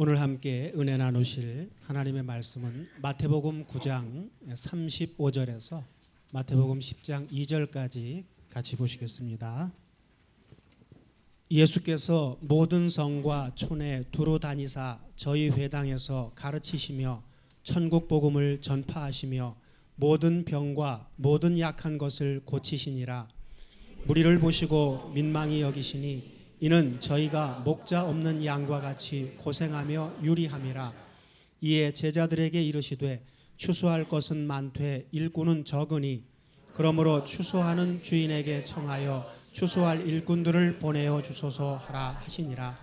오늘 함께 은혜 나누실 하나님의 말씀은 마태복음 9장 35절에서 마태복음 10장 2절까지 같이 보시겠습니다. 예수께서 모든 성과 촌에 두루 다니사 저희 회당에서 가르치시며 천국 복음을 전파하시며 모든 병과 모든 약한 것을 고치시니라. 무리를 보시고 민망히 여기시니 이는 저희가 목자 없는 양과 같이 고생하며 유리함이라. 이에 제자들에게 이르시되 추수할 것은 많되 일꾼은 적으니 그러므로 추수하는 주인에게 청하여 추수할 일꾼들을 보내어 주소서 하라 하시니라.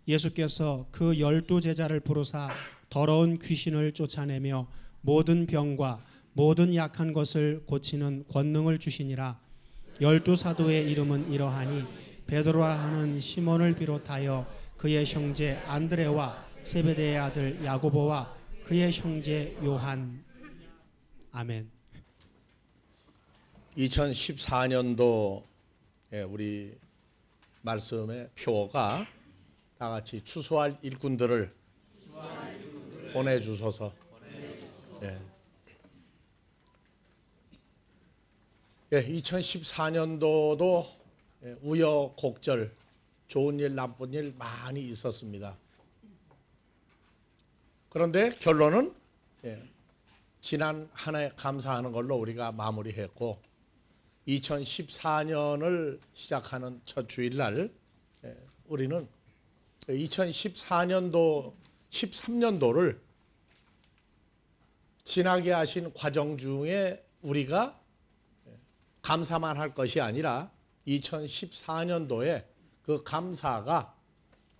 예수께서 그 12 제자를 부르사 더러운 귀신을 쫓아내며 모든 병과 모든 약한 것을 고치는 권능을 주시니라. 12 사도의 이름은 이러하니 베드로라 하는 시몬을 비롯하여 그의 형제 안드레와 세베대의 아들 야고보와 그의 형제 요한. 아멘. 2014년도 우리 말씀의 표어가 다 같이 추수할 일꾼들을 보내주소서. 2014년도도 우여곡절, 좋은 일 나쁜 일 많이 있었습니다. 그런데 결론은 지난 한 해 감사하는 걸로 우리가 마무리했고 2014년을 시작하는 첫 주일날 우리는 2014년도 13년도를 지나게 하신 과정 중에 우리가 감사만 할 것이 아니라 2014년도에 그 감사가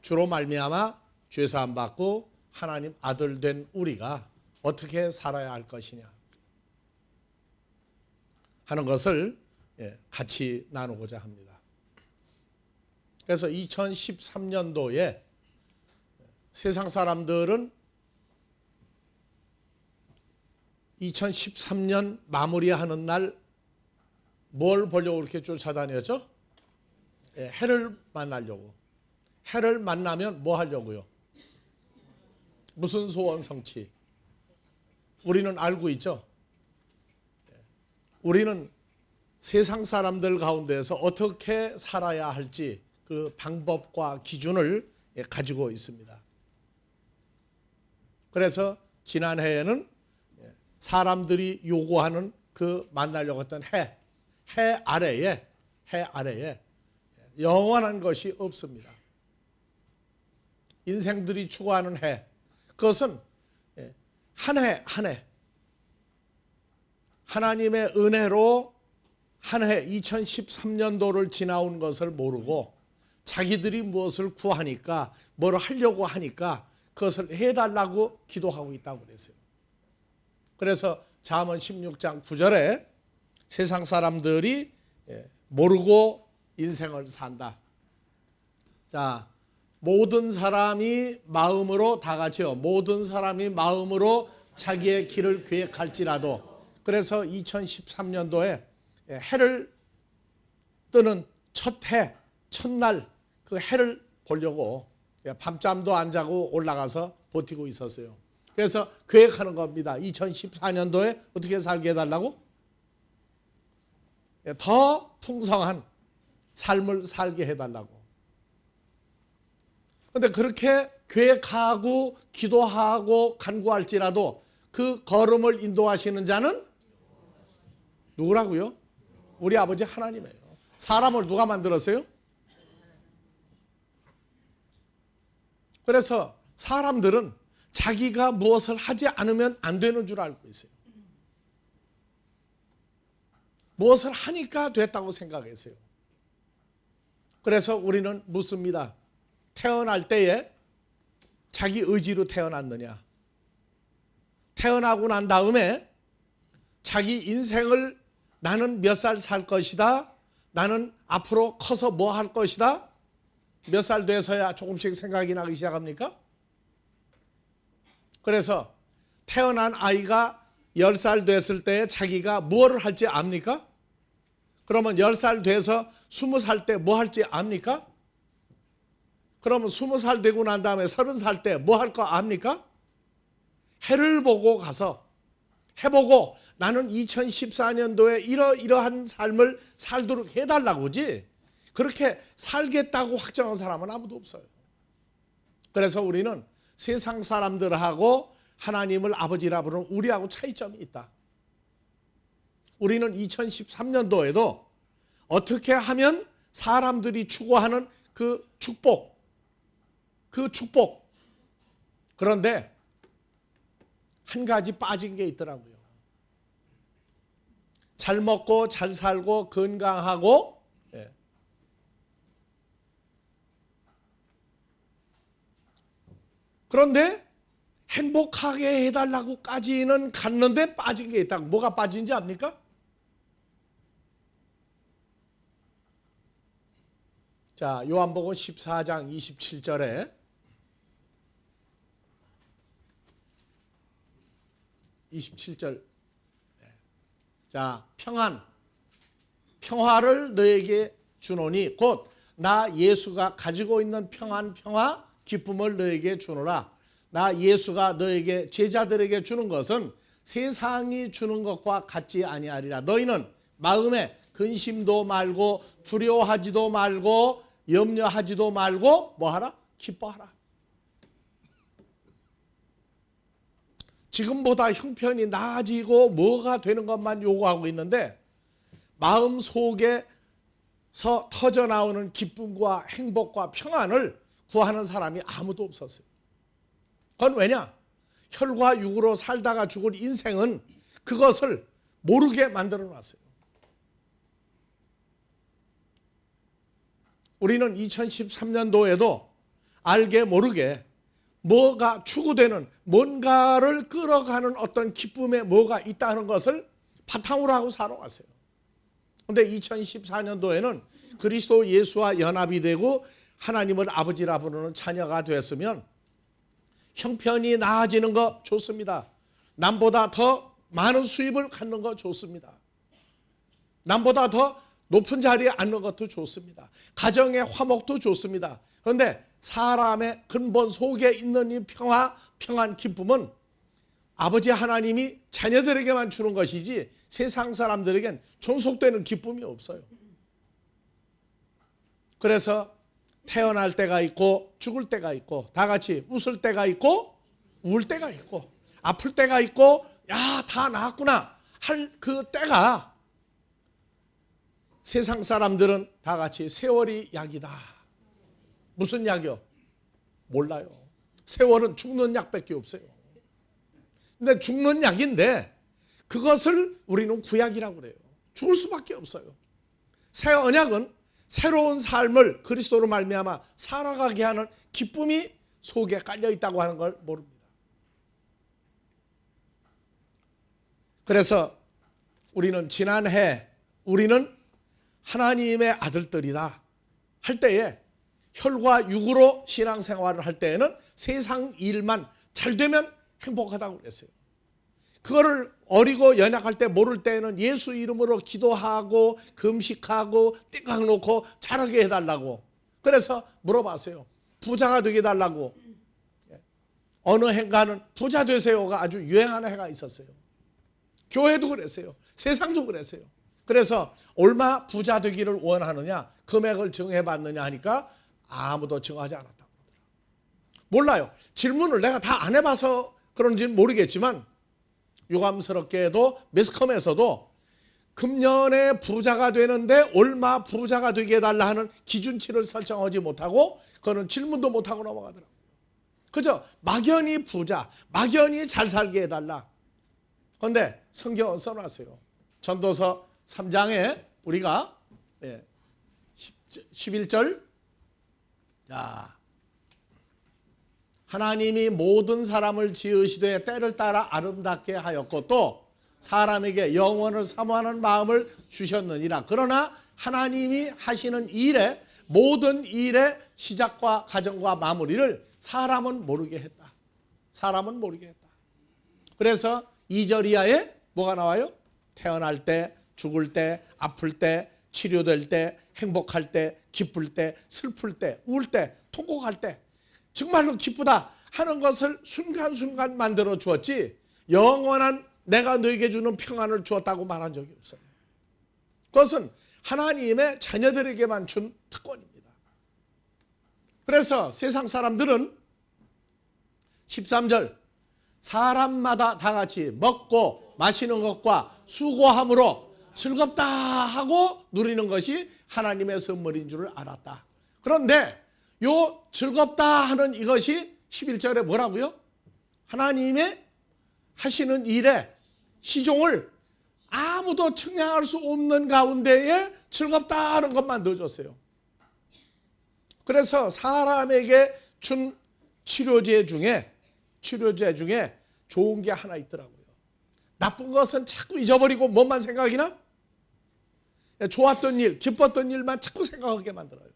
주로 말미암아 죄사함 받고 하나님 아들 된 우리가 어떻게 살아야 할 것이냐 하는 것을 같이 나누고자 합니다. 그래서 2013년도에 세상 사람들은 2013년 마무리하는 날 뭘 보려고 그렇게 쫓아다녔죠? 해를 만나려고. 해를 만나면 뭐 하려고요? 무슨 소원 성취? 우리는 알고 있죠? 우리는 세상 사람들 가운데서 어떻게 살아야 할지 그 방법과 기준을 가지고 있습니다. 그래서 지난해에는 사람들이 요구하는 그 만나려고 했던 해 아래에 영원한 것이 없습니다. 인생들이 추구하는 해, 그것은 한 해 하나님의 은혜로 한 해 2013년도를 지나온 것을 모르고 자기들이 무엇을 구하니까 뭘 하려고 하니까 그것을 해달라고 기도하고 있다고 그랬어요. 그래서 잠언 16장 9절에 세상 사람들이 모르고 인생을 산다. 자, 모든 사람이 마음으로 다 같이요. 모든 사람이 마음으로 자기의 길을 계획할지라도. 그래서 2013년도에 해를 뜨는 첫날 그 해를 보려고 밤잠도 안 자고 올라가서 버티고 있었어요. 그래서 계획하는 겁니다. 2014년도에 어떻게 살게 해달라고? 더 풍성한 삶을 살게 해달라고. 그런데 그렇게 계획하고 기도하고 간구할지라도 그 걸음을 인도하시는 자는 누구라고요? 우리 아버지 하나님이에요. 사람을 누가 만들었어요? 그래서 사람들은 자기가 무엇을 하지 않으면 안 되는 줄 알고 있어요. 무엇을 하니까 됐다고 생각했어요. 그래서 우리는 묻습니다. 태어날 때에 자기 의지로 태어났느냐? 태어나고 난 다음에 자기 인생을 나는 몇 살 살 것이다. 나는 앞으로 커서 뭐 할 것이다. 몇 살 돼서야 조금씩 생각이 나기 시작합니까? 그래서 태어난 아이가 10살 됐을 때 자기가 무엇을 할지 압니까? 그러면 10살 돼서 20살 때 뭐 할지 압니까? 그러면 20살 되고 난 다음에 30살 때 뭐 할 거 압니까? 해를 보고 가서 해보고 나는 2014년도에 이러한 삶을 살도록 해달라고 하지, 그렇게 살겠다고 확정한 사람은 아무도 없어요. 그래서 우리는 세상 사람들하고 하나님을 아버지라 부르는 우리하고 차이점이 있다. 우리는 2013년도에도 어떻게 하면 사람들이 추구하는 그 축복, 그런데 한 가지 빠진 게 있더라고요. 잘 먹고 잘 살고 건강하고, 그런데 행복하게 해달라고까지는 갔는데 빠진 게 있다고. 뭐가 빠진지 압니까? 자, 요한복음 14장 27절에 자, 평화를 너에게 주노니 곧 나 예수가 가지고 있는 평화, 기쁨을 너에게 주노라. 나 예수가 너에게 제자들에게 주는 것은 세상이 주는 것과 같지 아니하리라. 너희는 마음에 근심도 말고 두려워하지도 말고 염려하지도 말고 뭐하라? 기뻐하라. 지금보다 형편이 나아지고 뭐가 되는 것만 요구하고 있는데 마음 속에서 터져나오는 기쁨과 행복과 평안을 구하는 사람이 아무도 없었어요. 그건 왜냐? 혈과 육으로 살다가 죽을 인생은 그것을 모르게 만들어 놨어요. 우리는 2013년도에도 알게 모르게 뭐가 추구되는 뭔가를 끌어가는 어떤 기쁨에 뭐가 있다는 것을 바탕으로 하고 살아왔어요. 그런데 2014년도에는 그리스도 예수와 연합이 되고 하나님을 아버지라 부르는 자녀가 됐으면 형편이 나아지는 거 좋습니다. 남보다 더 많은 수입을 갖는 거 좋습니다. 남보다 더 높은 자리에 앉는 것도 좋습니다. 가정의 화목도 좋습니다. 그런데 사람의 근본 속에 있는 이 평안, 기쁨은 아버지 하나님이 자녀들에게만 주는 것이지 세상 사람들에겐 존속되는 기쁨이 없어요. 그래서 태어날 때가 있고 죽을 때가 있고 다 같이 웃을 때가 있고 울 때가 있고 아플 때가 있고 야, 다 나았구나 할 그 때가, 세상 사람들은 다 같이 세월이 약이다. 무슨 약이요? 몰라요. 세월은 죽는 약밖에 없어요. 근데 죽는 약인데 그것을 우리는 구약이라고 그래요. 죽을 수밖에 없어요. 새 언약은 새로운 삶을 그리스도로 말미암아 살아가게 하는 기쁨이 속에 깔려 있다고 하는 걸 모릅니다. 그래서 우리는 지난해 우리는 하나님의 아들들이다 할 때에 혈과 육으로 신앙생활을 할 때에는 세상 일만 잘 되면 행복하다고 그랬어요. 그거를 어리고 연약할 때 모를 때에는 예수 이름으로 기도하고 금식하고 띵깍 놓고 잘하게 해달라고. 그래서 물어봤어요. 부자가 되게 해달라고. 어느 해가는 부자 되세요가 아주 유행하는 해가 있었어요. 교회도 그랬어요. 세상도 그랬어요. 그래서 얼마 부자 되기를 원하느냐, 금액을 정해봤느냐 하니까 아무도 정하지 않았다고 그러더라고요. 몰라요. 질문을 내가 다 안 해봐서 그런지는 모르겠지만 유감스럽게도 매스컴에서도 금년에 부자가 되는데 얼마 부자가 되게 해달라 하는 기준치를 설정하지 못하고 그거는 질문도 못하고 넘어가더라고요. 그저 막연히 부자, 막연히 잘 살게 해달라. 그런데 성경은 써놨어요. 전도서 3장에 우리가 11절, 자, 하나님이 모든 사람을 지으시되 때를 따라 아름답게 하였고 또 사람에게 영원을 사모하는 마음을 주셨느니라. 그러나 하나님이 하시는 일에 모든 일의 시작과 가정과 마무리를 사람은 모르게 했다. 사람은 모르게 했다. 그래서 2절 이하에 뭐가 나와요? 태어날 때, 죽을 때, 아플 때, 치료될 때, 행복할 때, 기쁠 때, 슬플 때, 울 때, 통곡할 때 정말로 기쁘다 하는 것을 순간순간 만들어 주었지 영원한 내가 너에게 주는 평안을 주었다고 말한 적이 없어요. 그것은 하나님의 자녀들에게만 준 특권입니다. 그래서 세상 사람들은 13절 사람마다 다 같이 먹고 마시는 것과 수고함으로 즐겁다 하고 누리는 것이 하나님의 선물인 줄을 알았다. 그런데 요 즐겁다 하는 이것이 11절에 뭐라고요? 하나님의 하시는 일에 시종을 아무도 측량할 수 없는 가운데에 즐겁다 하는 것만 넣어줬어요. 그래서 사람에게 준 치료제 중에 좋은 게 하나 있더라고요. 나쁜 것은 자꾸 잊어버리고 뭐만 생각이나? 좋았던 일, 기뻤던 일만 자꾸 생각하게 만들어요.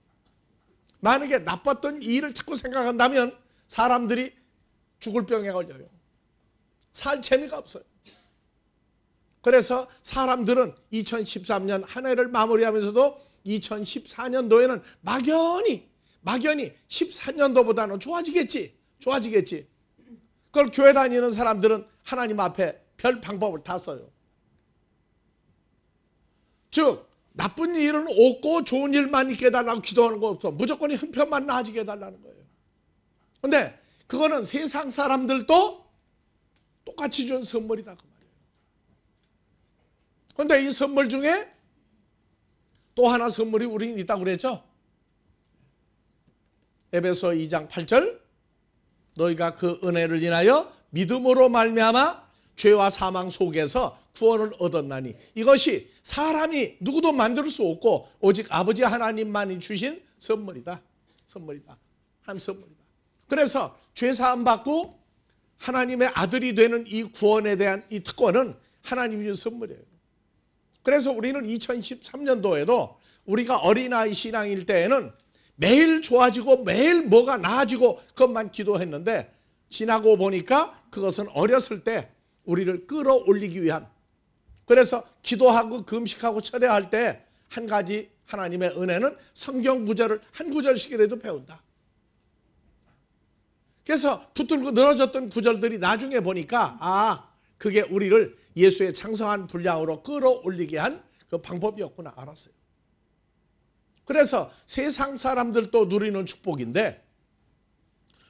만약에 나빴던 일을 자꾸 생각한다면 사람들이 죽을 병에 걸려요. 살 재미가 없어요. 그래서 사람들은 2013년 한 해를 마무리하면서도 2014년도에는 막연히 14년도보다는 좋아지겠지. 그걸 교회 다니는 사람들은 하나님 앞에 별 방법을 다 써요. 즉 나쁜 일은 없고 좋은 일만 있게 해달라고 기도하는 거 없어. 무조건 형편만 나아지게 해달라는 거예요. 그런데 그거는 세상 사람들도 똑같이 준 선물이다 그 말이에요. 그런데 이 선물 중에 또 하나 선물이 우리는 있다고 그랬죠. 에베소 2장 8절 너희가 그 은혜를 인하여 믿음으로 말미암아 죄와 사망 속에서 구원을 얻었나니 이것이 사람이 누구도 만들 수 없고 오직 아버지 하나님만이 주신 선물이다. 한 선물이다. 그래서 죄 사함 받고 하나님의 아들이 되는 이 구원에 대한 이 특권은 하나님이 준 선물이에요. 그래서 우리는 2013년도에도 우리가 어린아이 신앙일 때에는 매일 좋아지고 매일 뭐가 나아지고 그것만 기도했는데 지나고 보니까 그것은 어렸을 때 우리를 끌어올리기 위한, 그래서 기도하고 금식하고 철회할 때 한 가지 하나님의 은혜는 성경 구절을 한 구절씩이라도 배운다. 그래서 붙들고 늘어졌던 구절들이 나중에 보니까 그게 우리를 예수의 장성한 분량으로 끌어올리게 한 그 방법이었구나 알았어요. 그래서 세상 사람들도 누리는 축복인데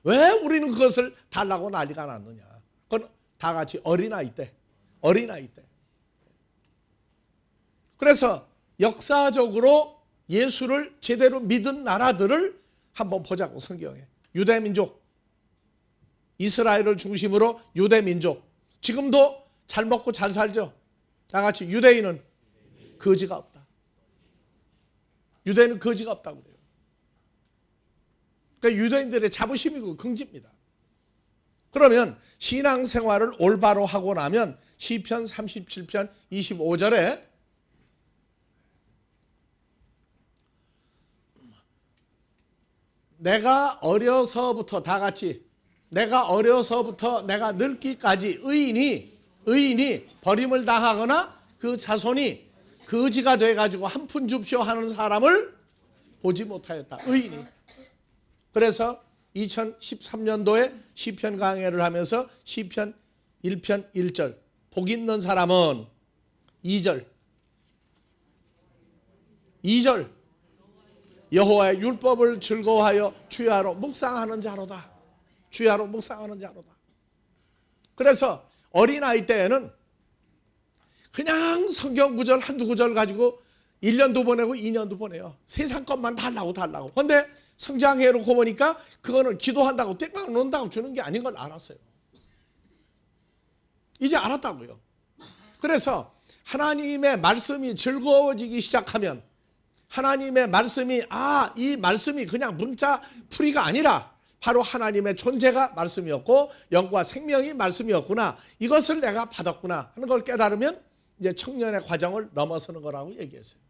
왜 우리는 그것을 달라고 난리가 났느냐. 그건 다 같이 어린아이 때. 그래서 역사적으로 예수를 제대로 믿은 나라들을 한번 보자고. 성경에 유대민족, 이스라엘을 중심으로 유대민족 지금도 잘 먹고 잘 살죠. 다 같이 유대인은 거지가 없다. 유대인은 거지가 없다고 그래요. 그러니까 유대인들의 자부심이고 긍지입니다. 그러면 신앙생활을 올바로 하고 나면 시편 37편 25절에 내가 어려서부터 다 같이 내가 어려서부터 내가 늙기까지 의인이 버림을 당하거나 그 자손이 거지가 돼가지고 한 푼 줍쇼 하는 사람을 보지 못하였다. 의인이. 그래서 2013년도에 시편 강해를 하면서 시편 1편 1절 복 있는 사람은 2절 여호와의 율법을 즐거워하여 주야로 묵상하는 자로다. 그래서 어린아이 때에는 그냥 성경 구절 한두 구절 가지고 1년도 보내고 2년도 보내요. 세상 것만 달라고. 그런데 성장해 놓고 보니까 그거는 기도한다고 땡깡 놓는다고 주는 게 아닌 걸 알았어요. 이제 알았다고요. 그래서 하나님의 말씀이 즐거워지기 시작하면 하나님의 말씀이 이 말씀이 그냥 문자 풀이가 아니라 바로 하나님의 존재가 말씀이었고 영과 생명이 말씀이었구나. 이것을 내가 받았구나 하는 걸 깨달으면 이제 청년의 과정을 넘어서는 거라고 얘기했어요.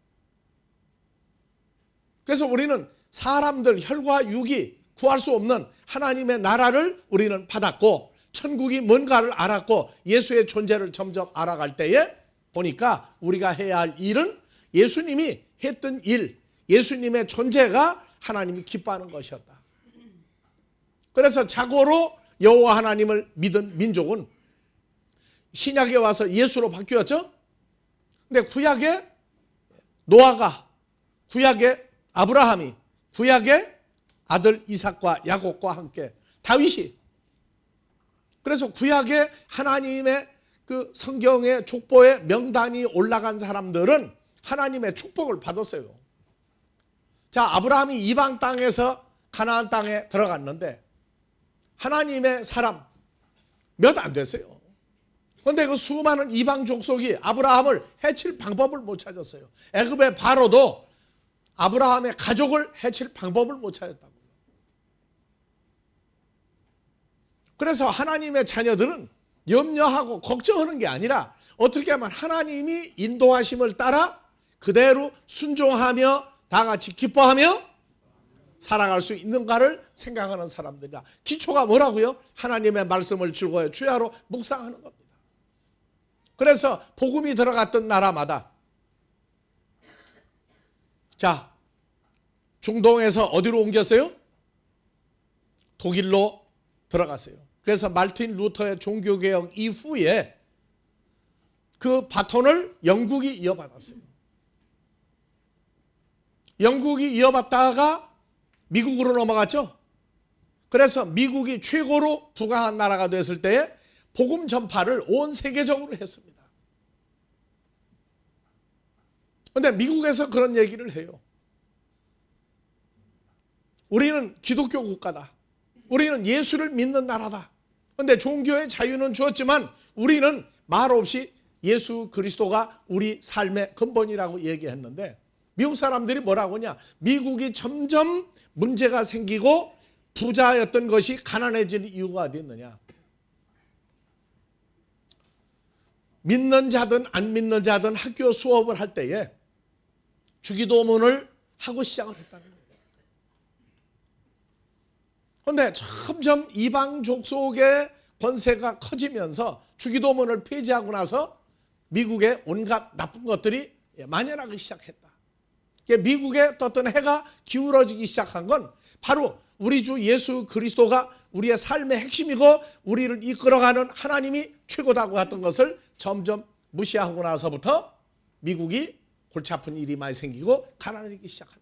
그래서 우리는 사람들 혈과 육이 구할 수 없는 하나님의 나라를 우리는 받았고 천국이 뭔가를 알았고 예수의 존재를 점점 알아갈 때에 보니까 우리가 해야 할 일은 예수님이 했던 일, 예수님의 존재가 하나님이 기뻐하는 것이었다. 그래서 자고로 여호와 하나님을 믿은 민족은 신약에 와서 예수로 바뀌었죠. 근데 구약에 노아가, 구약에 아브라함이, 구약에 아들 이삭과 야곱과 함께 다윗이, 그래서 구약에 하나님의 그 성경의 족보에 명단이 올라간 사람들은 하나님의 축복을 받았어요. 자, 아브라함이 이방 땅에서 가나안 땅에 들어갔는데 하나님의 사람 몇 안 됐어요. 그런데 그 수많은 이방 족속이 아브라함을 해칠 방법을 못 찾았어요. 애굽의 바로도 아브라함의 가족을 해칠 방법을 못 찾았다고요. 그래서 하나님의 자녀들은 염려하고 걱정하는 게 아니라 어떻게 하면 하나님이 인도하심을 따라 그대로 순종하며 다 같이 기뻐하며 살아갈 수 있는가를 생각하는 사람들이다. 기초가 뭐라고요? 하나님의 말씀을 즐거워해 주야로 묵상하는 겁니다. 그래서 복음이 들어갔던 나라마다, 자, 중동에서 어디로 옮겼어요? 독일로 들어갔어요. 그래서 말틴 루터의 종교개혁 이후에 그 바톤을 영국이 이어받았어요. 영국이 이어받다가 미국으로 넘어갔죠. 그래서 미국이 최고로 부강한 나라가 됐을 때에 복음 전파를 온 세계적으로 했습니다. 그런데 미국에서 그런 얘기를 해요. 우리는 기독교 국가다. 우리는 예수를 믿는 나라다. 그런데 종교의 자유는 주었지만 우리는 말없이 예수 그리스도가 우리 삶의 근본이라고 얘기했는데, 미국 사람들이 뭐라고 하냐? 미국이 점점 문제가 생기고 부자였던 것이 가난해지는 이유가 어디 있느냐? 믿는 자든 안 믿는 자든 학교 수업을 할 때에 주기도문을 하고 시작을 했다는 거예요. 그런데 점점 이방 족속의 권세가 커지면서 주기도문을 폐지하고 나서 미국의 온갖 나쁜 것들이 만연하기 시작했다. 미국에 떴던 해가 기울어지기 시작한 건 바로 우리 주 예수 그리스도가 우리의 삶의 핵심이고 우리를 이끌어가는 하나님이 최고다고 했던 것을 점점 무시하고 나서부터 미국이 골치 아픈 일이 많이 생기고 가난해지기 시작한다.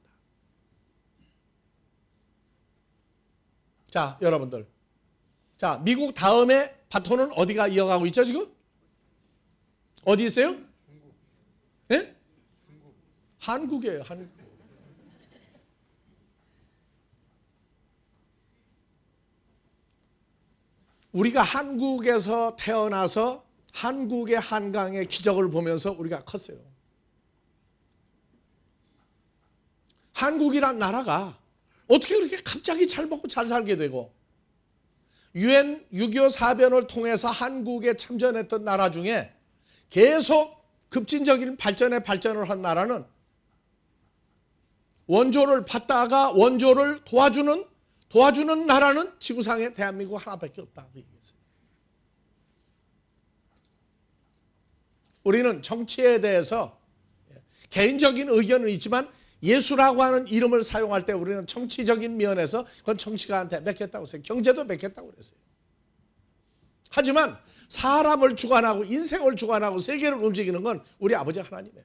자, 여러분들, 자, 미국 다음에 바톤은 어디가 이어가고 있죠 지금? 어디 있어요? 예? 한국이에요. 한국. 우리가 한국에서 태어나서 한국의 한강의 기적을 보면서 우리가 컸어요. 한국이란 나라가 어떻게 그렇게 갑자기 잘 먹고 잘 살게 되고, UN 6.25 사변을 통해서 한국에 참전했던 나라 중에 계속 급진적인 발전을 한 나라는 원조를 받다가 원조를 도와주는 나라는 지구상에 대한민국 하나밖에 없다고 얘기했어요. 우리는 정치에 대해서 개인적인 의견은 있지만 예수라고 하는 이름을 사용할 때 우리는 정치적인 면에서 그건 정치가한테 맡겼다고 했어요. 경제도 맡겼다고 그랬어요. 하지만 사람을 주관하고 인생을 주관하고 세계를 움직이는 건 우리 아버지 하나님이에요.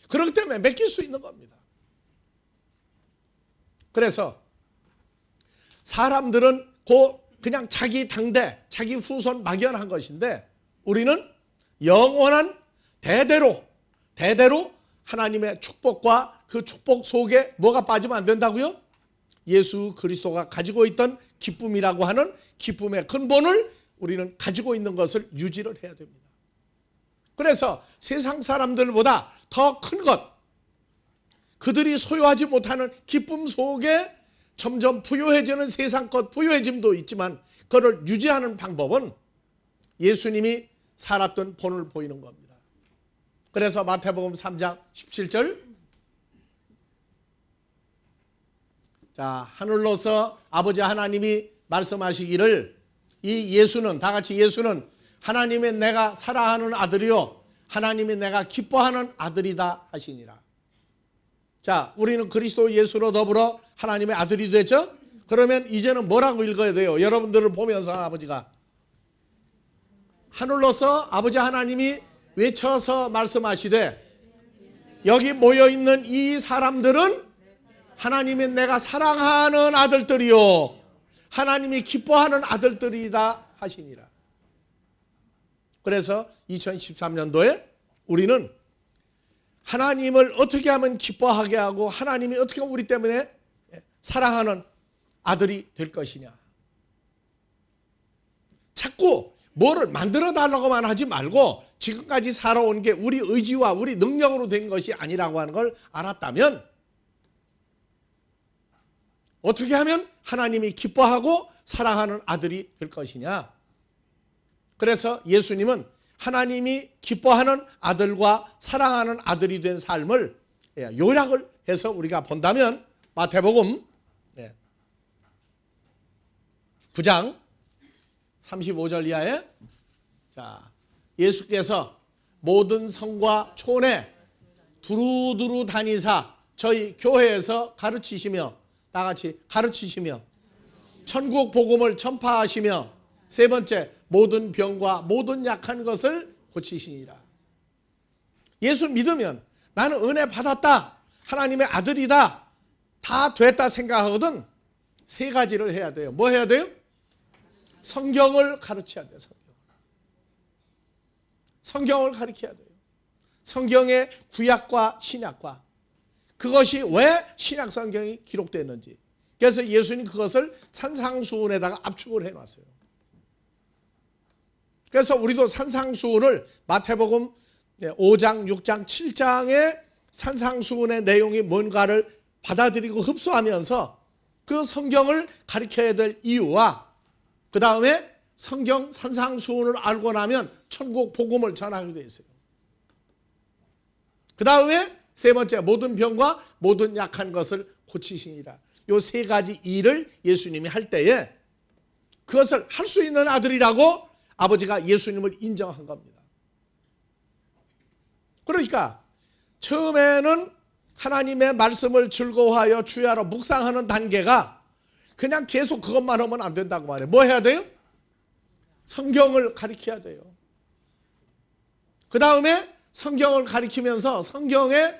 그렇기 때문에 맡길 수 있는 겁니다. 그래서 사람들은 그냥 자기 당대, 자기 후손 막연한 것인데 우리는 영원한 대대로 하나님의 축복과 그 축복 속에 뭐가 빠지면 안 된다고요? 예수 그리스도가 가지고 있던 기쁨이라고 하는 기쁨의 근본을 우리는 가지고 있는 것을 유지를 해야 됩니다. 그래서 세상 사람들보다 더 큰 것, 그들이 소유하지 못하는 기쁨 속에 점점 부유해지는 세상 것 부유해짐도 있지만 그걸 유지하는 방법은 예수님이 살았던 본을 보이는 겁니다. 그래서 마태복음 3장 17절, 자, 하늘로서 아버지 하나님이 말씀하시기를 이 예수는, 다 같이 예수는 하나님의 내가 사랑하는 아들이요 하나님이 내가 기뻐하는 아들이다 하시니라. 자, 우리는 그리스도 예수로 더불어 하나님의 아들이 됐죠? 그러면 이제는 뭐라고 읽어야 돼요? 여러분들을 보면서 아버지가 하늘로서 아버지 하나님이 외쳐서 말씀하시되 여기 모여있는 이 사람들은 하나님이 내가 사랑하는 아들들이요 하나님이 기뻐하는 아들들이다 하시니라. 그래서 2013년도에 우리는 하나님을 어떻게 하면 기뻐하게 하고 하나님이 어떻게 하면 우리 때문에 사랑하는 아들이 될 것이냐. 자꾸 뭐를 만들어 달라고만 하지 말고 지금까지 살아온 게 우리 의지와 우리 능력으로 된 것이 아니라고 하는 걸 알았다면 어떻게 하면 하나님이 기뻐하고 사랑하는 아들이 될 것이냐. 그래서 예수님은 하나님이 기뻐하는 아들과 사랑하는 아들이 된 삶을 요약을 해서 우리가 본다면 마태복음 9장 35절 이하에 자, 예수께서 모든 성과 촌에 두루두루 다니사 저희 교회에서 가르치시며 다같이 가르치시며 천국 복음을 전파하시며 세 번째 모든 병과 모든 약한 것을 고치시니라. 예수 믿으면 나는 은혜 받았다 하나님의 아들이다 다 됐다 생각하거든 세 가지를 해야 돼요. 뭐 해야 돼요? 성경을 가르쳐야 돼요. 성경을 가르쳐야 돼요. 성경의 구약과 신약과 그것이 왜 신약 성경이 기록됐는지. 그래서 예수님 그것을 산상수훈에다가 압축을 해놨어요. 그래서 우리도 산상수훈을 마태복음 5장, 6장, 7장의 산상수훈의 내용이 뭔가를 받아들이고 흡수하면서 그 성경을 가르쳐야 될 이유와 그 다음에 성경 산상수훈을 알고 나면 천국 복음을 전하게 되어 있어요. 그 다음에 세 번째 모든 병과 모든 약한 것을 고치시니라. 이 세 가지 일을 예수님이 할 때에 그것을 할 수 있는 아들이라고 아버지가 예수님을 인정한 겁니다. 그러니까 처음에는 하나님의 말씀을 즐거워하여 주야로 묵상하는 단계가 그냥 계속 그것만 하면 안 된다고 말해요. 뭐 해야 돼요? 성경을 가르쳐야 돼요. 그 다음에 성경을 가르치면서 성경에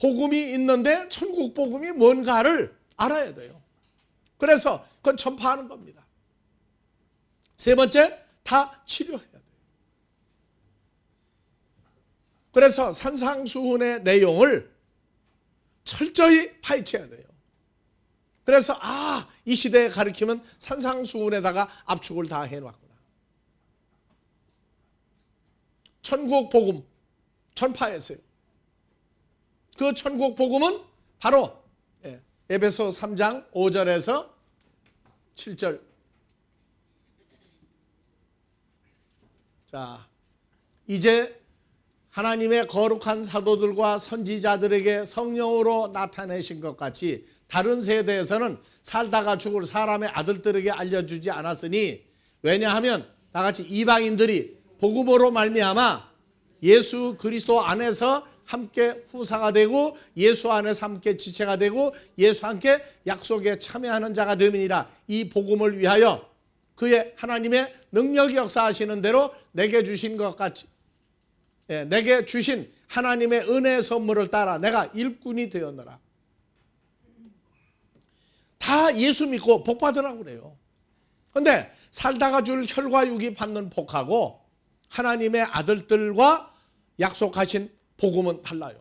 복음이 있는데 천국 복음이 뭔가를 알아야 돼요. 그래서 그건 전파하는 겁니다. 세 번째, 다 치료해야 돼요. 그래서 산상수훈의 내용을 철저히 파헤쳐야 돼요. 그래서 이 시대에 가르치면 산상수훈에다가 압축을 다 해놨구나. 천국 복음 전파했어요. 그 천국 복음은 바로 에베소 3장 5절에서 7절. 자, 이제 하나님의 거룩한 사도들과 선지자들에게 성령으로 나타내신 것 같이 다른 세대에서는 살다가 죽을 사람의 아들들에게 알려주지 않았으니 왜냐하면 다같이 이방인들이 복음으로 말미암아 예수 그리스도 안에서 함께 후사가 되고 예수 안에서 함께 지체가 되고 예수 함께 약속에 참여하는 자가 됨이니라. 이 복음을 위하여 그의 하나님의 능력이 역사하시는 대로 내게 주신 것 같이 내게 주신 하나님의 은혜의 선물을 따라 내가 일꾼이 되었노라. 다 예수 믿고 복 받으라고 그래요. 그런데 살다가 줄 혈과 육이 받는 복하고 하나님의 아들들과 약속하신 복음은 달라요.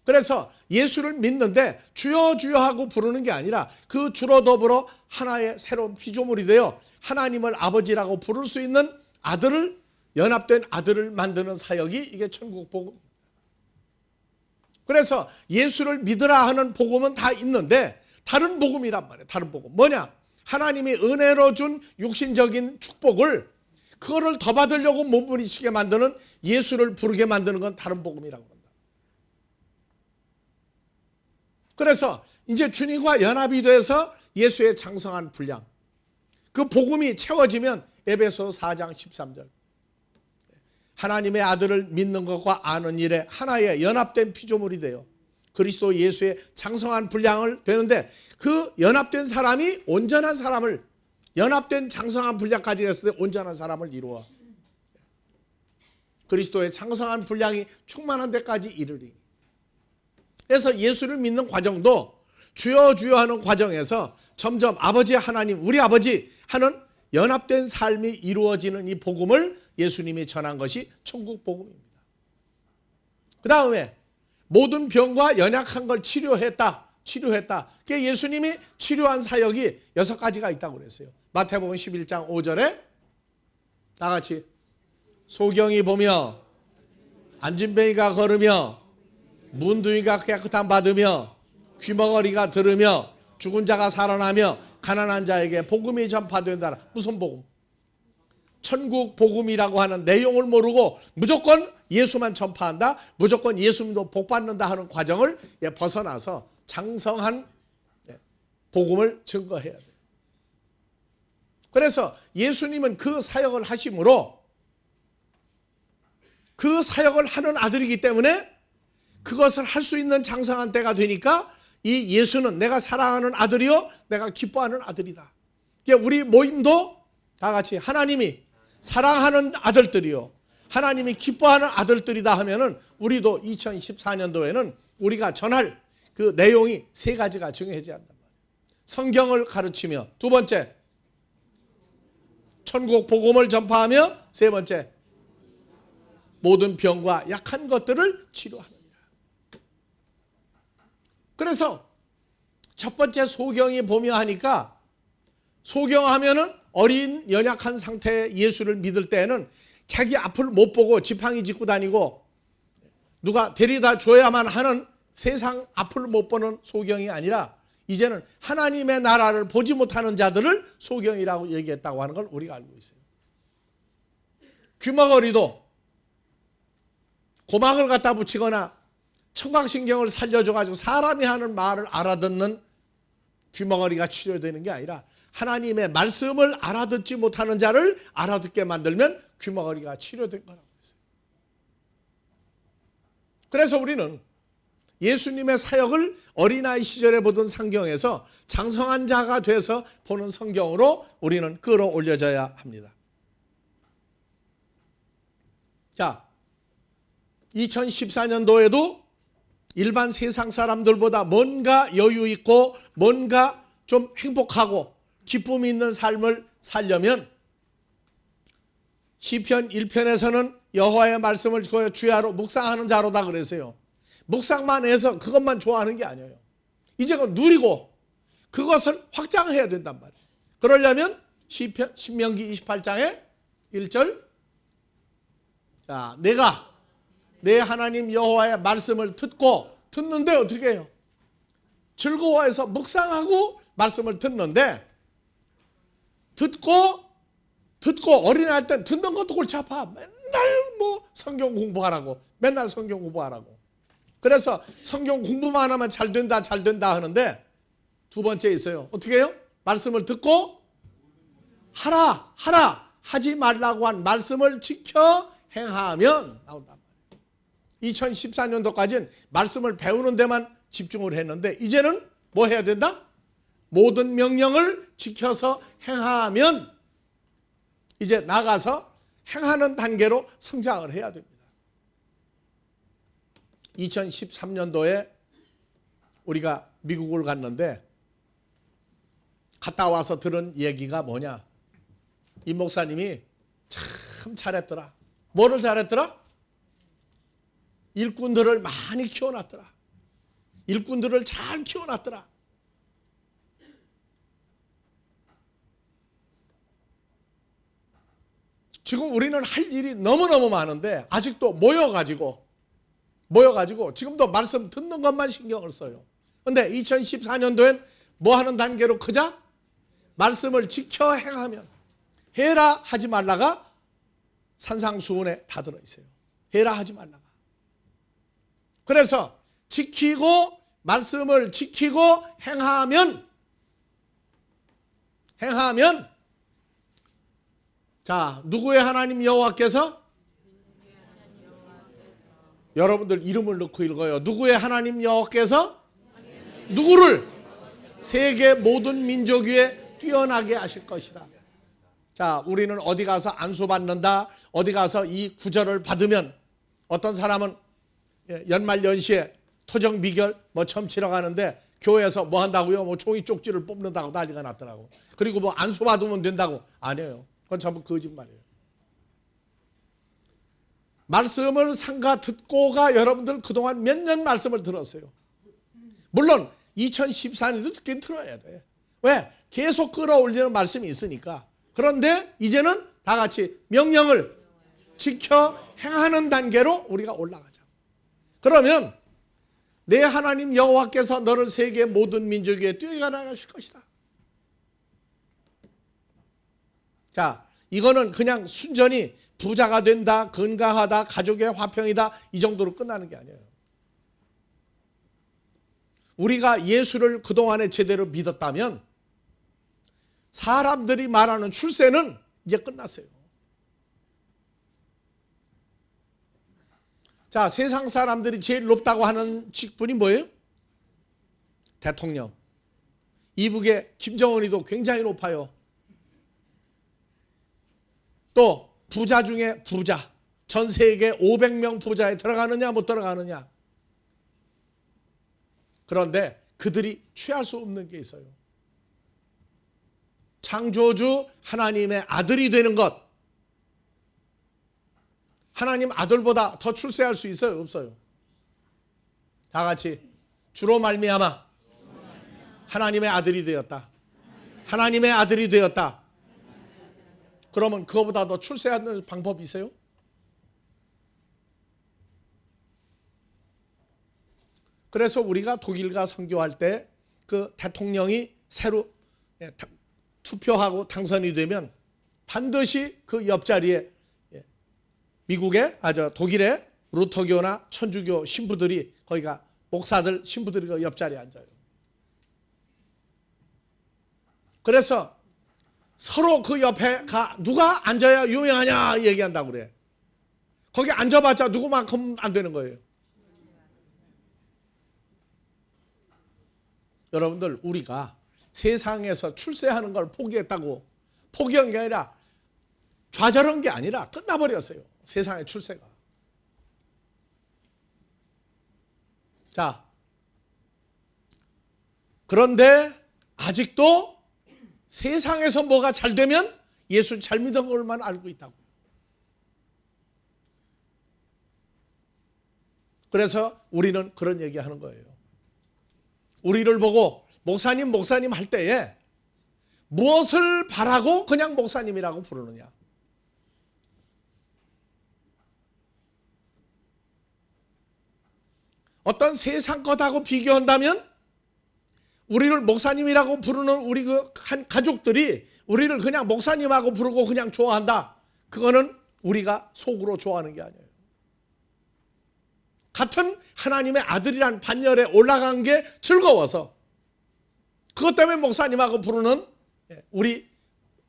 그래서 예수를 믿는데 주여 주여 하고 부르는 게 아니라 그 주로 더불어 하나의 새로운 피조물이 되어 하나님을 아버지라고 부를 수 있는 아들을 연합된 아들을 만드는 사역이 이게 천국 복음. 그래서 예수를 믿으라 하는 복음은 다 있는데 다른 복음이란 말이에요. 다른 복음. 뭐냐? 하나님이 은혜로 준 육신적인 축복을 그거를 더 받으려고 몸부림치게 만드는 예수를 부르게 만드는 건 다른 복음이라고 합니다. 그래서 이제 주님과 연합이 돼서 예수의 장성한 분량 그 복음이 채워지면 에베소 4장 13절 하나님의 아들을 믿는 것과 아는 일에 하나의 연합된 피조물이 돼요. 그리스도 예수의 장성한 분량을 되는데 그 연합된 사람이 온전한 사람을 연합된 장성한 분량까지 했을 때 온전한 사람을 이루어 그리스도의 장성한 분량이 충만한 데까지 이르리. 그래서 예수를 믿는 과정도 주여 주여 하는 과정에서 점점 아버지 하나님 우리 아버지 하는 연합된 삶이 이루어지는 이 복음을 예수님이 전한 것이 천국 복음입니다. 그 다음에 모든 병과 연약한 걸 치료했다. 그게 예수님이 치료한 사역이 6가지가 있다고 그랬어요. 마태복음 11장 5절에 다 같이 소경이 보며 안진뱅이가 걸으며 문둥이가 깨끗함 받으며 귀머거리가 들으며 죽은 자가 살아나며 가난한 자에게 복음이 전파된다. 무슨 복음? 천국 복음이라고 하는 내용을 모르고 무조건 예수만 전파한다. 무조건 예수님도 복받는다 하는 과정을 벗어나서 장성한 복음을 증거해야 돼요. 그래서 예수님은 그 사역을 하심으로 그 사역을 하는 아들이기 때문에 그것을 할 수 있는 장성한 때가 되니까 이 예수는 내가 사랑하는 아들이요 내가 기뻐하는 아들이다. 우리 모임도 다 같이 하나님이 사랑하는 아들들이요 하나님이 기뻐하는 아들들이다 하면은 우리도 2014년도에는 우리가 전할 그 내용이 3가지가 정해져야 한단 말이에요. 성경을 가르치며, 2번째 천국 복음을 전파하며, 3번째 모든 병과 약한 것들을 치료하느니라. 그래서 첫 번째 소경이 보며 하니까, 소경하면은 어린 연약한 상태의 예수를 믿을 때에는 자기 앞을 못 보고 지팡이 짚고 다니고 누가 데려다 줘야만 하는 세상 앞을 못 보는 소경이 아니라 이제는 하나님의 나라를 보지 못하는 자들을 소경이라고 얘기했다고 하는 걸 우리가 알고 있어요. 귀머거리도 고막을 갖다 붙이거나 청각신경을 살려줘가지고 사람이 하는 말을 알아듣는 귀머거리가 치료되는 게 아니라 하나님의 말씀을 알아듣지 못하는 자를 알아듣게 만들면 귀머거리가 치료된 거라고 했어요. 그래서 우리는 예수님의 사역을 어린아이 시절에 보던 성경에서 장성한 자가 돼서 보는 성경으로 우리는 끌어올려져야 합니다. 자, 2014년도에도 일반 세상 사람들보다 뭔가 여유 있고 뭔가 좀 행복하고 기쁨이 있는 삶을 살려면 시편 1편에서는 여호와의 말씀을 주야로 묵상하는 자로다 그랬어요. 묵상만 해서 그것만 좋아하는 게 아니에요. 이제 그거 누리고 그것을 확장해야 된단 말이에요. 그러려면 시편 신명기 28장에 1절, 자, 내가 내 하나님 여호와의 말씀을 듣는데 어떻게 해요? 즐거워해서 묵상하고 말씀을 듣는데 듣고 어린아이 때 듣는 것도 골치 아파. 맨날 뭐 성경 공부하라고, 맨날 성경 공부하라고. 그래서 성경 공부만 하면 잘 된다 하는데, 2번째 있어요. 어떻게 해요? 말씀을 듣고 하라 하지 말라고 한 말씀을 지켜 행하면 나온단 말이에요. 2014년도까지는 말씀을 배우는 데만 집중을 했는데 이제는 뭐 해야 된다? 모든 명령을 지켜서 행하면 이제 나가서 행하는 단계로 성장을 해야 됩니다. 2013년도에 우리가 미국을 갔는데 갔다 와서 들은 얘기가 뭐냐? 이 목사님이 참 잘했더라. 뭐를 잘했더라? 일꾼들을 많이 키워놨더라. 일꾼들을 잘 키워놨더라. 지금 우리는 할 일이 너무너무 많은데 아직도 모여가지고 지금도 말씀 듣는 것만 신경을 써요. 그런데 2014년도엔 뭐 하는 단계로 크자? 말씀을 지켜 행하면. 해라 하지 말라가 산상수훈에 다 들어있어요. 해라 하지 말라가. 그래서 말씀을 지키고 행하면 자, 누구의 하나님 여호와께서? 여러분들 이름을 넣고 읽어요. 누구의 하나님 여호와께서 누구를 세계 모든 민족 위에 뛰어나게 하실 것이다. 자, 우리는 어디 가서 안수받는다, 어디 가서 이 구절을 받으면 어떤 사람은 연말 연시에 토정 미결 뭐 점치러 가는데 교회에서 뭐 한다고요? 뭐 종이 쪽지를 뽑는다고 난리가 났더라고. 그리고 뭐 안수받으면 된다고. 아니에요. 그건 전부 거짓말이에요. 말씀을 삼가 듣고가 여러분들 그동안 몇 년 말씀을 들었어요. 물론 2014년도 듣긴 들어야 돼. 왜? 계속 끌어올리는 말씀이 있으니까. 그런데 이제는 다 같이 명령을 지켜 행하는 단계로 우리가 올라가자. 그러면 내 하나님 여호와께서 너를 세계 모든 민족 위에 뛰어나가실 것이다. 자, 이거는 그냥 순전히 부자가 된다, 건강하다, 가족의 화평이다 이 정도로 끝나는 게 아니에요. 우리가 예수를 그동안에 제대로 믿었다면 사람들이 말하는 출세는 이제 끝났어요. 자, 세상 사람들이 제일 높다고 하는 직분이 뭐예요? 대통령. 이북의 김정은이도 굉장히 높아요. 또 부자 중에 부자. 전 세계 500명 부자에 들어가느냐 못 들어가느냐. 그런데 그들이 취할 수 없는 게 있어요. 창조주 하나님의 아들이 되는 것. 하나님 아들보다 더 출세할 수 있어요? 없어요? 다 같이 주로 말미암아 하나님의 아들이 되었다. 하나님의 아들이 되었다. 그러면 그거보다 더 출세하는 방법이 있어요? 그래서 우리가 독일과 선교할 때 그 대통령이 새로 투표하고 당선이 되면 반드시 그 옆자리에 미국의 독일의 루터교나 천주교 신부들이 거기가 목사들 신부들이 그 옆자리에 앉아요. 그래서 서로 그 옆에 누가 앉아야 유명하냐 얘기한다고 그래. 거기 앉아봤자 누구만큼 안 되는 거예요. 여러분들 우리가 세상에서 출세하는 걸 포기했다고 포기한 게 아니라 좌절한 게 아니라 끝나버렸어요. 세상의 출세가. 자, 그런데 아직도 세상에서 뭐가 잘 되면 예수 잘 믿은 것만 알고 있다고. 그래서 우리는 그런 얘기하는 거예요. 우리를 보고 목사님 할 때에 무엇을 바라고 그냥 목사님이라고 부르느냐. 어떤 세상 것하고 비교한다면 우리를 목사님이라고 부르는 우리 그 한 가족들이 우리를 그냥 목사님하고 부르고 그냥 좋아한다. 그거는 우리가 속으로 좋아하는 게 아니에요. 같은 하나님의 아들이란 반열에 올라간 게 즐거워서 그것 때문에 목사님하고 부르는 우리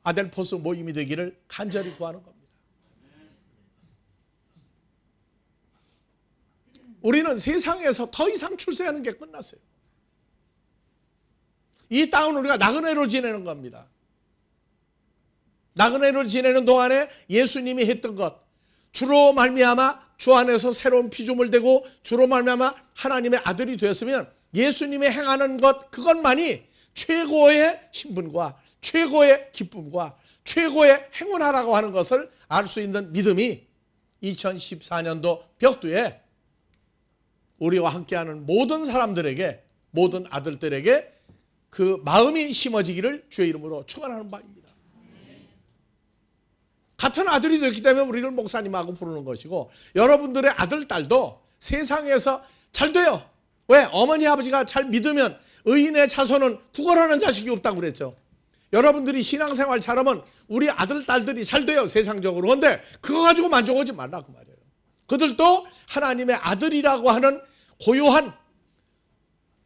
아델포스 모임이 되기를 간절히 구하는 겁니다. 우리는 세상에서 더 이상 출세하는 게 끝났어요. 이 땅은 우리가 나그네로 지내는 겁니다. 나그네로 지내는 동안에 예수님이 했던 것, 주로 말미암아 주 안에서 새로운 피조물 되고 주로 말미암아 하나님의 아들이 되었으면 예수님이 행하는 것 그것만이 최고의 신분과 최고의 기쁨과 최고의 행운하라고 하는 것을 알 수 있는 믿음이 2014년도 벽두에 우리와 함께하는 모든 사람들에게 모든 아들들에게 그 마음이 심어지기를 주의 이름으로 축원하는 바입니다. 같은 아들이 됐기 때문에 우리를 목사님하고 부르는 것이고 여러분들의 아들, 딸도 세상에서 잘 돼요. 왜? 어머니, 아버지가 잘 믿으면 의인의 자손은 구걸하는 자식이 없다고 그랬죠. 여러분들이 신앙생활 잘하면 우리 아들, 딸들이 잘 돼요. 세상적으로. 그런데 그거 가지고 만족하지 말라고 말이에요. 그들도 하나님의 아들이라고 하는 고요한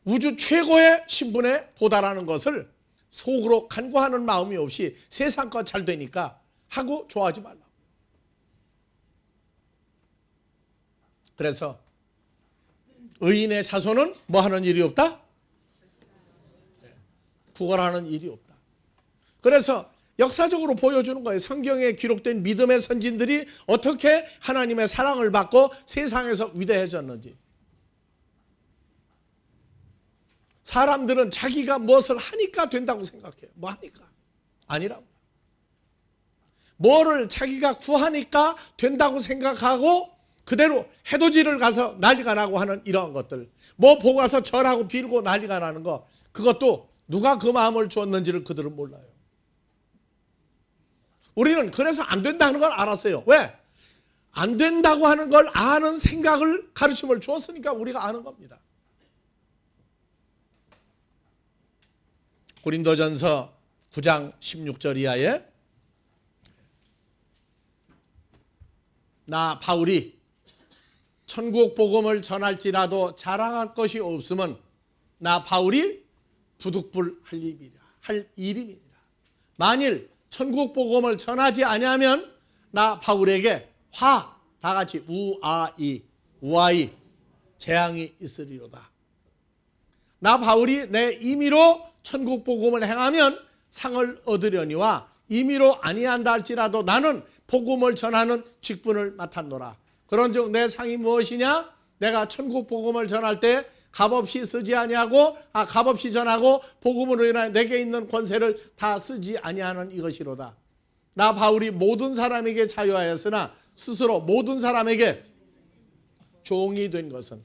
우주 최고의 신분에 도달하는 것을 속으로 간구하는 마음이 없이 세상 것 잘 되니까 하고 좋아하지 말라. 그래서 의인의 자손은 뭐 하는 일이 없다? 구걸하는 일이 없다. 그래서 역사적으로 보여주는 거예요. 성경에 기록된 믿음의 선진들이 어떻게 하나님의 사랑을 받고 세상에서 위대해졌는지. 사람들은 자기가 무엇을 하니까 된다고 생각해요. 뭐 하니까? 아니라고요. 뭐를 자기가 구하니까 된다고 생각하고 그대로 해돋이를 가서 난리가 나고 하는 이러한 것들, 뭐 보고 가서 절하고 빌고 난리가 나는 거, 그것도 누가 그 마음을 주었는지를 그들은 몰라요. 우리는 그래서 안 된다는 걸 알았어요. 왜? 안 된다고 하는 걸 아는 생각을, 가르침을 주었으니까 우리가 아는 겁니다. 고린도전서 9장 16절 이하에 나 바울이 천국 복음을 전할지라도 자랑할 것이 없으면 나 바울이 부득불 할 일임이니라. 만일 천국 복음을 전하지 아니하면 나 바울에게 다 같이 우아이 재앙이 있으리로다. 나 바울이 내 임의로 천국 복음을 행하면 상을 얻으려니와 임의로 아니한다 할지라도 나는 복음을 전하는 직분을 맡았노라. 그런즉 내 상이 무엇이냐? 내가 천국 복음을 전할 때 값없이 쓰지 아니하고 값없이 전하고 복음으로 인하여 내게 있는 권세를 다 쓰지 아니하는 이것이로다. 나 바울이 모든 사람에게 자유하였으나 스스로 모든 사람에게 종이 된 것은,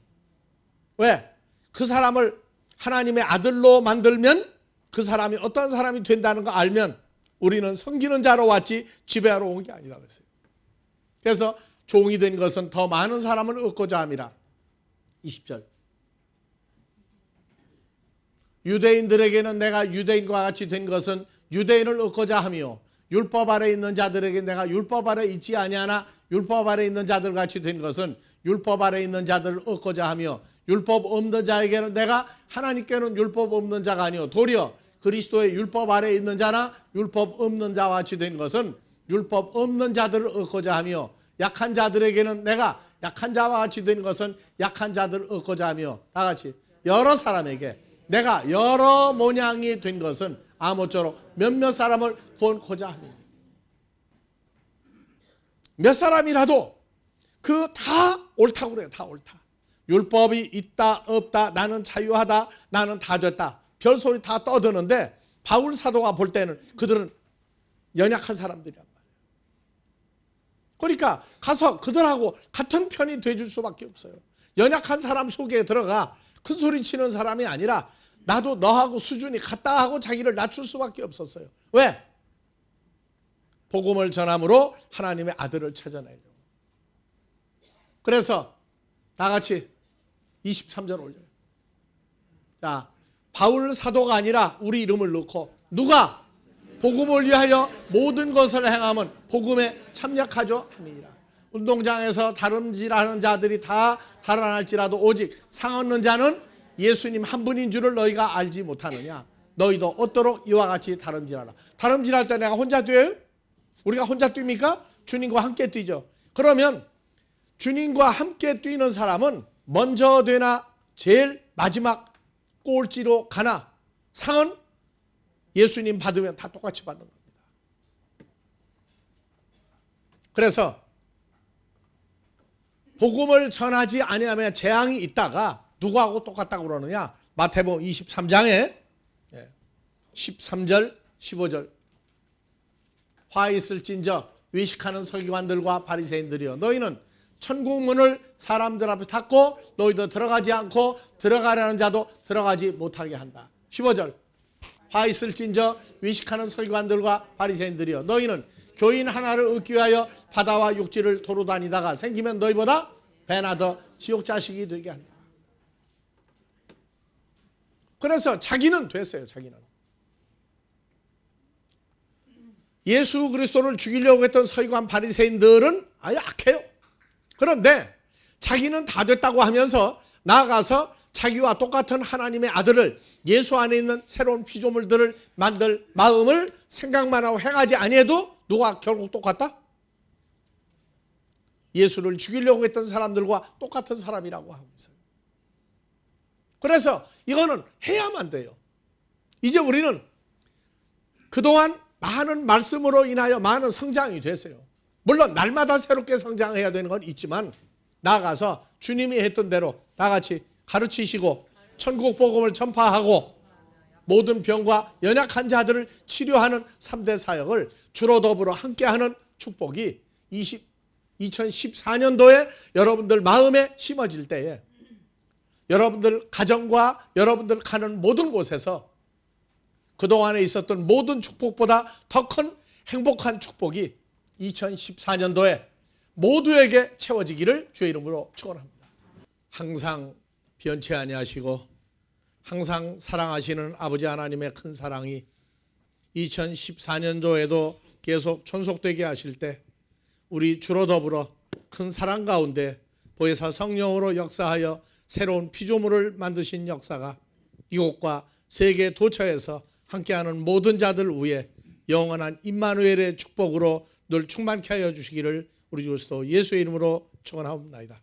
왜? 그 사람을 하나님의 아들로 만들면 그 사람이 어떤 사람이 된다는 거 알면 우리는 섬기는 자로 왔지 지배하러 온 게 아니다 그랬어요. 그래서 종이 된 것은 더 많은 사람을 얻고자 함이라. 20절. 유대인들에게는 내가 유대인과 같이 된 것은 유대인을 얻고자 하며 율법 아래 있는 자들에게 내가 율법 아래 있지 아니하나 율법 아래 있는 자들 같이 된 것은 율법 아래 있는 자들을 얻고자 하며 율법 없는 자에게는 내가 하나님께는 율법 없는 자가 아니요 도리어 그리스도의 율법 아래 있는 자나 율법 없는 자와 같이 된 것은 율법 없는 자들을 얻고자 하며 약한 자들에게는 내가 약한 자와 같이 된 것은 약한 자들을 얻고자 하며 다 같이 여러 사람에게 내가 여러 모양이 된 것은 아무쪼록 몇몇 사람을 구원코자 함이니. 몇 사람이라도 그 다 옳다고 그래요. 다 옳다. 율법이 있다 없다 나는 자유하다 나는 다 됐다 별소리 다 떠드는데 바울 사도가 볼 때는 그들은 연약한 사람들이란 말이에요. 그러니까 가서 그들하고 같은 편이 돼줄 수밖에 없어요. 연약한 사람 속에 들어가 큰 소리 치는 사람이 아니라 나도 너하고 수준이 같다 하고 자기를 낮출 수밖에 없었어요. 왜? 복음을 전함으로 하나님의 아들을 찾아내려고. 그래서 다 같이 23절 올려요. 자, 바울 사도가 아니라 우리 이름을 넣고 누가 복음을 위하여 모든 것을 행하면 복음에 참여하죠 함이니라. 운동장에서 다름질하는 자들이 다 달아날지라도 오직 상 얻는 자는 예수님 한 분인 줄을 너희가 알지 못하느냐. 너희도 얻도록 이와 같이 다름질하라. 다름질할 때 내가 혼자 뛰어요? 우리가 혼자 뜁니까? 주님과 함께 뛰죠. 그러면 주님과 함께 뛰는 사람은 먼저 되나 제일 마지막 꼴찌로 가나 상은 예수님 받으면 다 똑같이 받는 겁니다. 그래서 복음을 전하지 아니하면 재앙이 있다가 누구하고 똑같다고 그러느냐? 마태복음 23장에 13절 15절 화 있을진저 외식하는 서기관들과 바리새인들이여 너희는 천국문을 사람들 앞에 닫고 너희도 들어가지 않고 들어가려는 자도 들어가지 못하게 한다. 15절 화 있을진저 외식하는 서기관들과 바리새인들이여 너희는 교인 하나를 얻기 위하여 바다와 육지를 도로 다니다가 생기면 너희보다 배나 더 지옥 자식이 되게 한다. 그래서 자기는 됐어요. 자기는 예수 그리스도를 죽이려고 했던 서기관 바리새인들은 아주 악해요. 그런데 자기는 다 됐다고 하면서 나아가서 자기와 똑같은 하나님의 아들을 예수 안에 있는 새로운 피조물들을 만들 마음을 생각만 하고 행하지 아니해도 누가 결국 똑같다? 예수를 죽이려고 했던 사람들과 똑같은 사람이라고 하고 있어요. 그래서 이거는 해야만 돼요. 이제 우리는 그동안 많은 말씀으로 인하여 많은 성장이 됐어요. 물론 날마다 새롭게 성장해야 되는 건 있지만 나아가서 주님이 했던 대로 다 같이 가르치시고 천국 복음을 전파하고 모든 병과 연약한 자들을 치료하는 3대 사역을 주로 더불어 함께하는 축복이 2014년도에 여러분들 마음에 심어질 때에 여러분들 가정과 여러분들 가는 모든 곳에서 그동안에 있었던 모든 축복보다 더 큰 행복한 축복이 2014년도에 모두에게 채워지기를 주의 이름으로 축원합니다. 항상 변치 아니하시고 항상 사랑하시는 아버지 하나님의 큰 사랑이 2014년도에도 계속 존속되게 하실 때 우리 주로 더불어 큰 사랑 가운데 보혜사 성령으로 역사하여 새로운 피조물을 만드신 역사가 이곳과 세계 도처에서 함께하는 모든 자들 위에 영원한 임마누엘의 축복으로 늘 충만케 하여 주시기를 우리 주 그리스도 예수의 이름으로 축원하옵나이다.